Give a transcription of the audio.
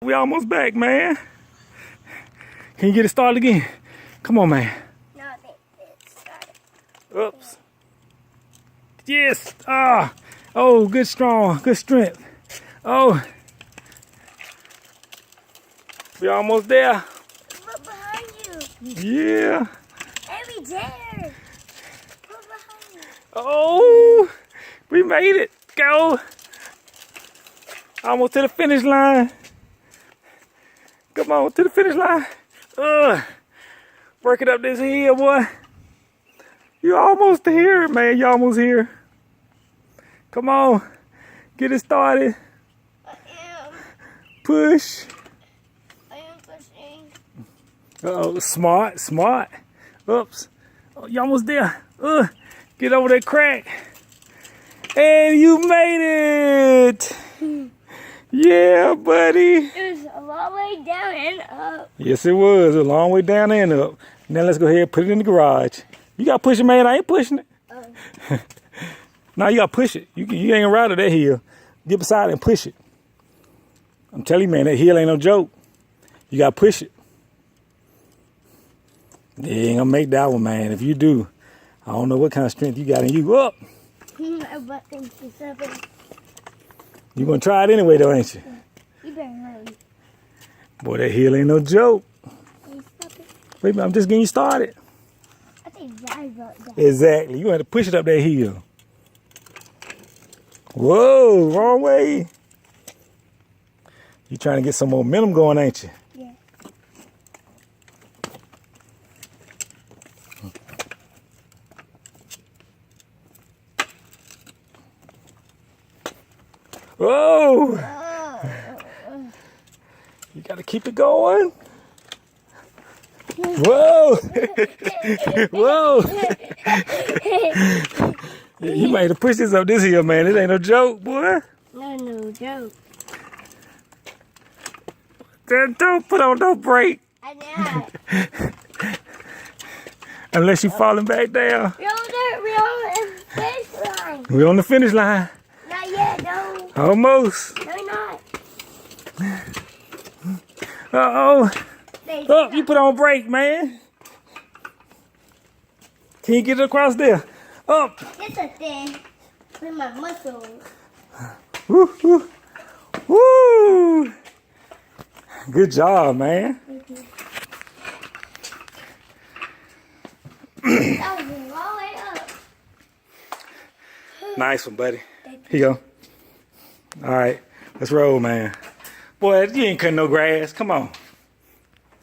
We almost back, man. Can you get it started again? Come on, man. No, I think it's started. Oops. Yes. Ah. Oh, good strong. Good strength. Oh. We almost there. Look behind you. Yeah. Every dare. Look behind you. Oh. We made it. Go. Almost to the finish line. Come on, to the finish line. Work it up this hill, boy. You almost here, man. You almost here. Come on. Get it started. I am. Push. I am pushing. Uh-oh, smart, smart. Oops. Oh, you almost there. Get over that crack. And you made it. Yeah, buddy. It was a long way down and up. Yes, it was. A long way down and up. Now let's go ahead and put it in the garage. You got to push it, man. I ain't pushing it. No, you got to push it. You ain't gonna ride it that hill. Get beside it and push it. I'm telling you, man, that hill ain't no joke. You got to push it. You ain't going to make that one, man. If you do, I don't know what kind of strength you got in you. Up. My butt thinks it's something. You going to try it anyway, though, ain't you? You better hurry. Boy, that hill ain't no joke. Hey, stop it. Wait a minute, I'm just getting you started. I think Daddy wrote that. Exactly. You have to push it up that hill. Whoa, wrong way. You trying to get some momentum going, ain't you? Yeah. Whoa. You got to keep it going. Whoa. Whoa. You might have pushed this up this hill, man. It ain't no joke, boy. No joke. Don't put on no brake. I know. Unless you falling back down. We're on the finish line. We're on the finish line. Not yet, no. Almost. No, not. Uh-oh. Oh, you put on brake, man. Can you get it across there? Up. It's a thing with my muscles. Woo, woo. Woo. Good job, man. That was a long way up. Nice one, buddy. Here you go. All right. Let's roll, man. Boy, you ain't cutting no grass. Come on.